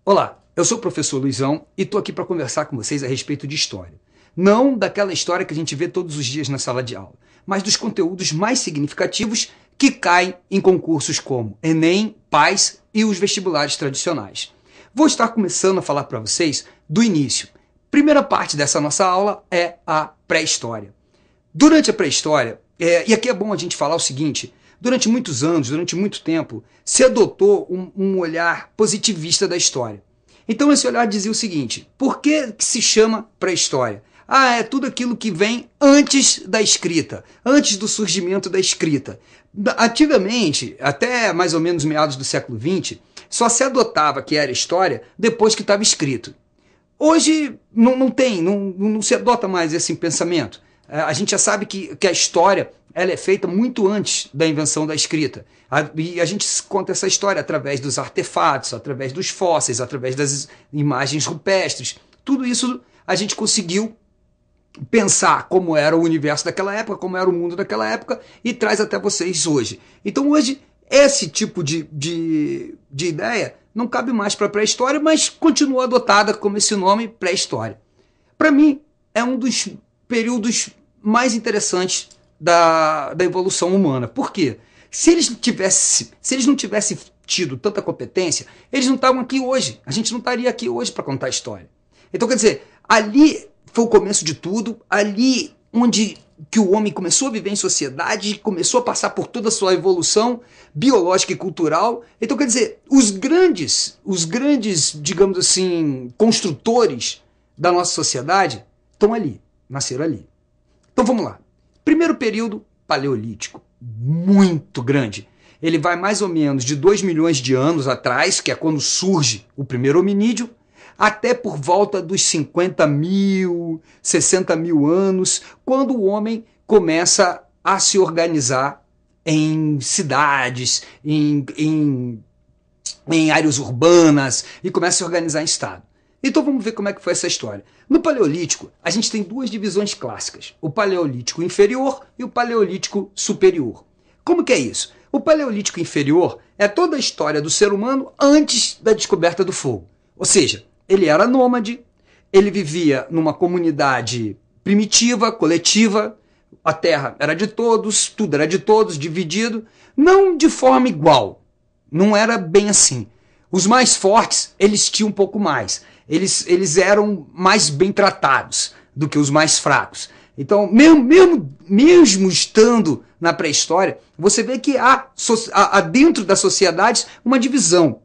Olá, eu sou o professor Luizão e estou aqui para conversar com vocês a respeito de história. Não daquela história que a gente vê todos os dias na sala de aula, mas dos conteúdos mais significativos que caem em concursos como Enem, PAS e os vestibulares tradicionais. Vou estar começando a falar para vocês do início. Primeira parte dessa nossa aula é a pré-história. Durante a pré-história, e aqui é bom a gente falar o seguinte: durante muitos anos, durante muito tempo, se adotou um olhar positivista da história. Então esse olhar dizia o seguinte: por que se chama pré-história? É tudo aquilo que vem antes da escrita, antes do surgimento da escrita. Antigamente, até mais ou menos meados do século XX, só se adotava que era história depois que estava escrito. Hoje não se adota mais esse pensamento. A gente já sabe que a história ela é feita muito antes da invenção da escrita. E a gente conta essa história através dos artefatos, através dos fósseis, através das imagens rupestres. Tudo isso a gente conseguiu pensar como era o universo daquela época, como era o mundo daquela época, e traz até vocês hoje. Então hoje, esse tipo de ideia não cabe mais para a pré-história, mas continua adotada como esse nome, pré-história. Para mim, é um dos períodos mais interessantes da evolução humana. Por quê? Se eles não tivessem tido tanta competência, eles não estavam aqui hoje. A gente não estaria aqui hoje para contar a história. Então, quer dizer, ali foi o começo de tudo, ali onde que o homem começou a viver em sociedade, começou a passar por toda a sua evolução biológica e cultural. Então, quer dizer, os grandes, digamos assim, construtores da nossa sociedade estão ali, nasceram ali. Então vamos lá. Primeiro período, paleolítico, muito grande. Ele vai mais ou menos de 2 milhões de anos atrás, que é quando surge o primeiro hominídeo, até por volta dos 50 mil, 60 mil anos, quando o homem começa a se organizar em cidades, em áreas urbanas, e começa a se organizar em estado. Então vamos ver como é que foi essa história. No Paleolítico, a gente tem duas divisões clássicas: o Paleolítico inferior e o Paleolítico superior. Como que é isso? O Paleolítico inferior é toda a história do ser humano antes da descoberta do fogo. Ou seja, ele era nômade, ele vivia numa comunidade primitiva, coletiva, a terra era de todos, tudo era de todos, dividido, não de forma igual, não era bem assim. Os mais fortes, eles tinham um pouco mais. Eles eram mais bem tratados do que os mais fracos. Então, mesmo estando na pré-história, você vê que há dentro das sociedades uma divisão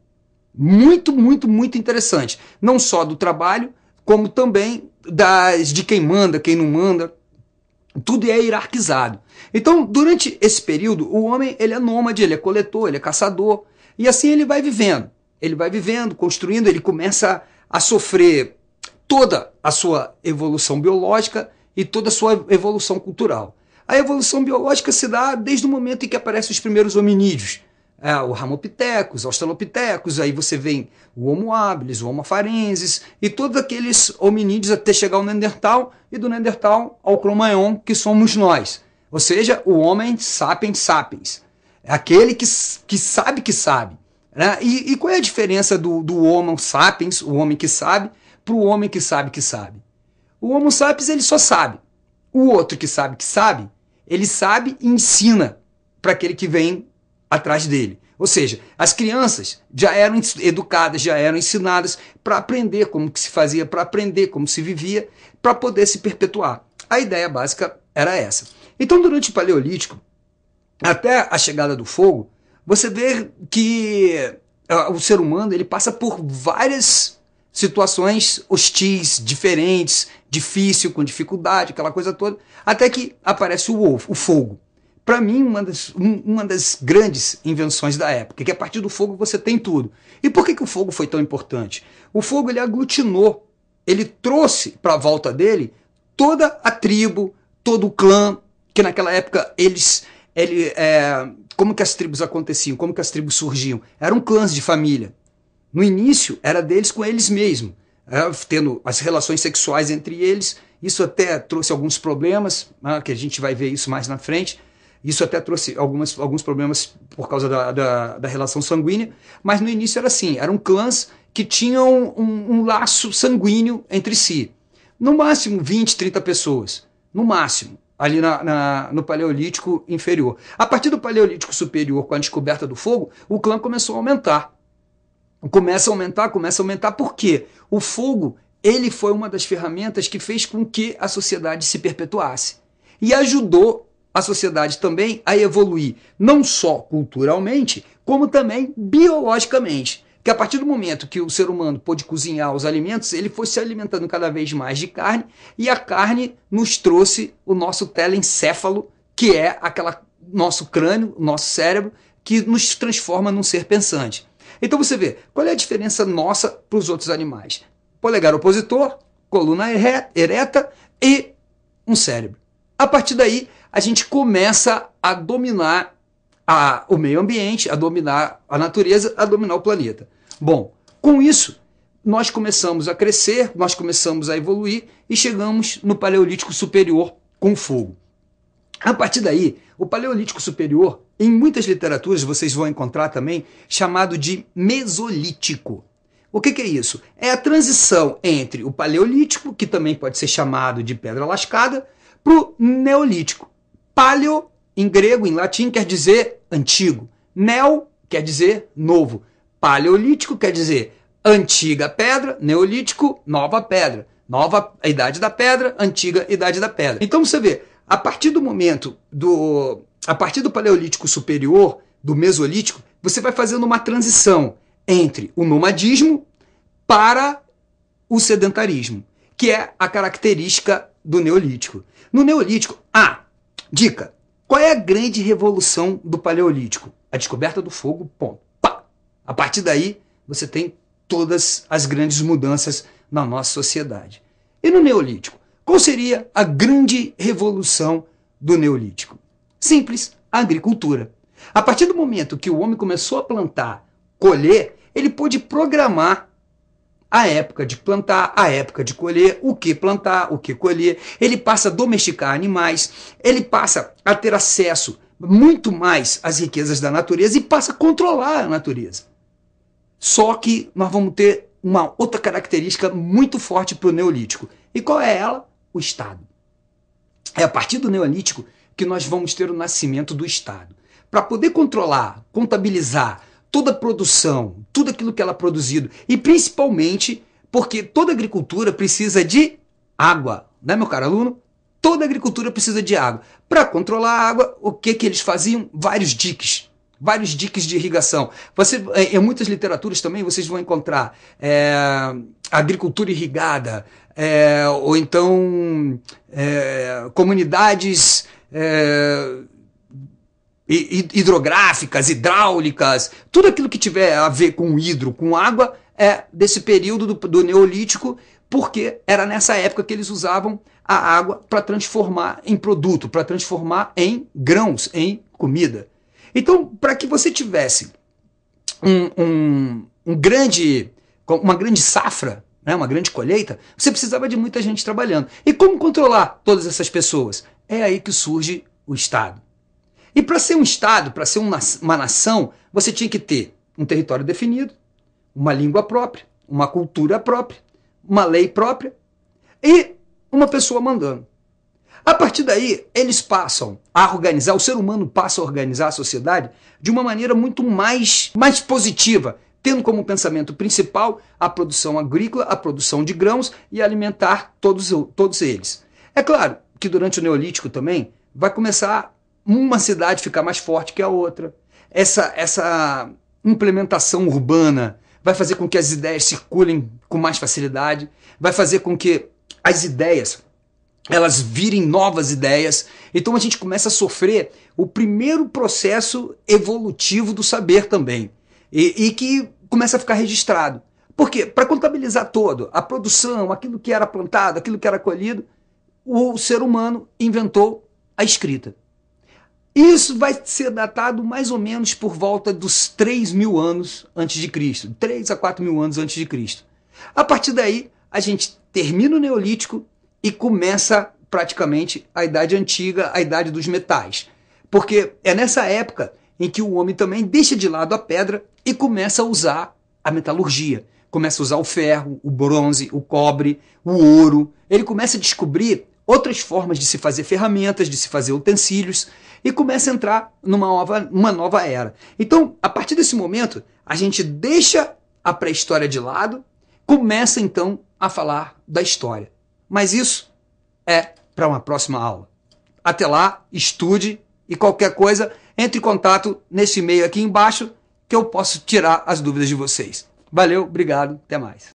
muito, muito, muito interessante. Não só do trabalho, como também de quem manda, quem não manda. Tudo é hierarquizado. Então, durante esse período, o homem ele é nômade, ele é coletor, ele é caçador. E assim ele vai vivendo. Ele vai vivendo, construindo, ele começa a sofrer toda a sua evolução biológica e toda a sua evolução cultural. A evolução biológica se dá desde o momento em que aparecem os primeiros hominídeos. O Ramopithecus, Australopithecus, aí você vem o Homo habilis, o Homo farensis e todos aqueles hominídeos até chegar ao Neandertal e do Neandertal ao Cro-Magnon, que somos nós. Ou seja, o homem sapiens sapiens. É aquele que sabe que sabe. Né? E qual é a diferença do Homo sapiens, o homem que sabe, para o homem que sabe que sabe? O Homo sapiens ele só sabe. O outro que sabe, ele sabe e ensina para aquele que vem atrás dele. Ou seja, as crianças já eram educadas, já eram ensinadas para aprender como que se fazia, para aprender como se vivia, para poder se perpetuar. A ideia básica era essa. Então, durante o Paleolítico, até a chegada do fogo, você vê que o ser humano ele passa por várias situações hostis, diferentes, difícil, com dificuldade, aquela coisa toda, até que aparece o fogo. Para mim, uma das grandes invenções da época, que a partir do fogo você tem tudo. E por que o fogo foi tão importante? O fogo ele aglutinou, ele trouxe para a volta dele toda a tribo, todo o clã, que naquela época como que as tribos aconteciam, como que as tribos surgiam? Eram clãs de família. No início, era deles com eles mesmos, tendo as relações sexuais entre eles. Isso até trouxe alguns problemas, que a gente vai ver isso mais na frente. Isso até trouxe alguns problemas por causa da relação sanguínea, mas no início era assim, eram clãs que tinham um laço sanguíneo entre si. No máximo 20, 30 pessoas. No máximo, ali no Paleolítico inferior. A partir do Paleolítico superior, com a descoberta do fogo, o clã começou a aumentar. Começa a aumentar, por quê? O fogo, ele foi uma das ferramentas que fez com que a sociedade se perpetuasse. E ajudou a sociedade também a evoluir, não só culturalmente, como também biologicamente. Que a partir do momento que o ser humano pôde cozinhar os alimentos, ele foi se alimentando cada vez mais de carne, e a carne nos trouxe o nosso telencéfalo, que é nosso crânio, nosso cérebro, que nos transforma num ser pensante. Então você vê, qual é a diferença nossa para os outros animais? Polegar opositor, coluna ereta e um cérebro. A partir daí, a gente começa a dominar o meio ambiente, a dominar a natureza, a dominar o planeta. Bom, com isso, nós começamos a crescer, nós começamos a evoluir e chegamos no Paleolítico Superior com fogo. A partir daí, o Paleolítico Superior, em muitas literaturas vocês vão encontrar também, chamado de Mesolítico. O que é isso? É a transição entre o Paleolítico, que também pode ser chamado de Pedra Lascada, para o Neolítico. Paleo, em grego, em latim, quer dizer antigo. Neo quer dizer novo. Paleolítico quer dizer antiga pedra, neolítico, nova pedra. Nova a idade da pedra, antiga idade da pedra. Então você vê, a partir do Paleolítico Superior, do Mesolítico, você vai fazendo uma transição entre o nomadismo para o sedentarismo, que é a característica do Neolítico. No Neolítico, dica, qual é a grande revolução do Paleolítico? A descoberta do fogo, ponto. Pá! A partir daí, você tem todas as grandes mudanças na nossa sociedade. E no Neolítico, qual seria a grande revolução do Neolítico? Simples, a agricultura. A partir do momento que o homem começou a plantar, colher, ele pôde programar a época de plantar, a época de colher, o que plantar, o que colher. Ele passa a domesticar animais, ele passa a ter acesso muito mais às riquezas da natureza e passa a controlar a natureza. Só que nós vamos ter uma outra característica muito forte para o Neolítico. E qual é ela? O Estado. É a partir do Neolítico que nós vamos ter o nascimento do Estado. Para poder controlar, contabilizar toda a produção, tudo aquilo que ela é produzido, e principalmente porque toda agricultura precisa de água, né, meu caro aluno? Toda agricultura precisa de água. Para controlar a água, o que eles faziam? Vários diques de irrigação. Em muitas literaturas também vocês vão encontrar agricultura irrigada, ou então comunidades hidrográficas, hidráulicas, tudo aquilo que tiver a ver com hidro, com água, é desse período do Neolítico, porque era nessa época que eles usavam a água para transformar em produto, para transformar em grãos, em comida. Então, para que você tivesse uma grande safra, né, uma grande colheita, você precisava de muita gente trabalhando. E como controlar todas essas pessoas? É aí que surge o Estado. E para ser um Estado, para ser uma nação, você tinha que ter um território definido, uma língua própria, uma cultura própria, uma lei própria e uma pessoa mandando. A partir daí, eles passam a organizar, o ser humano passa a organizar a sociedade de uma maneira muito mais positiva, tendo como pensamento principal a produção agrícola, a produção de grãos e alimentar todos eles. É claro que durante o Neolítico também vai começar uma cidade ficar mais forte que a outra. Essa implementação urbana vai fazer com que as ideias circulem com mais facilidade, vai fazer com que as ideias elas virem novas ideias. Então a gente começa a sofrer o primeiro processo evolutivo do saber também, e que começa a ficar registrado. Por quê? Para contabilizar todo, a produção, aquilo que era plantado, aquilo que era colhido, o ser humano inventou a escrita. Isso vai ser datado mais ou menos por volta dos 3.000 anos antes de Cristo, 3 a 4.000 anos antes de Cristo. A partir daí, a gente termina o Neolítico e começa praticamente a Idade Antiga, a Idade dos Metais. Porque é nessa época em que o homem também deixa de lado a pedra e começa a usar a metalurgia. começa a usar o ferro, o bronze, o cobre, o ouro. Ele começa a descobrir outras formas de se fazer ferramentas, de se fazer utensílios, e começa a entrar numa nova era. Então, a partir desse momento, a gente deixa a pré-história de lado, começa então a falar da história. Mas isso é para uma próxima aula. Até lá, estude e qualquer coisa, entre em contato nesse e-mail aqui embaixo que eu posso tirar as dúvidas de vocês. Valeu, obrigado, até mais.